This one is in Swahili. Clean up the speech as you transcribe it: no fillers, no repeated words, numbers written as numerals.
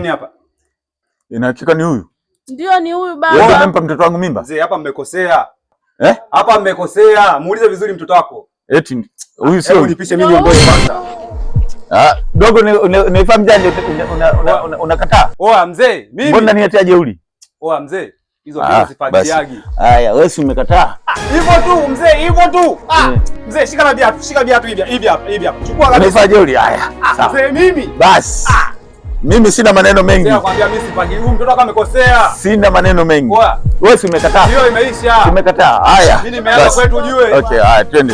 nini hapa? Ina hakika ni huyu? Ndio ni huyu baba. Wewe unampa mtoto wangu mimba? Mzee, hapa mmekosea. Eh? Hapa mmekosea. Muulize vizuri mtoto wako. Eti huyu sio. Hebu nipishe mimi niondoe kwanza. Dogo unaifahamu janje unakataa? Oa mzee, mimi. Mbona niatia jeuri? Oa mzee, hizo ndio sifagiagi. Haya, wewe si umekataa? Hivyo tu mzee, hivyo tu. Mzee, shika na viatu, hivi hapa. Chukua kabisa. Unaifa jeuri. Haya. Sawa. Mzee mimi. Basi. Mimi sina maneno mengi. Mzee akwambia mimi sipagi. Huyu mtoto wako amekosea. Sina maneno mengi. Oa. Wewe si umekataa? Hiyo imeisha. Umekataa. Haya. Mimi nimeanza kwetu ujue. Okay, haya twende.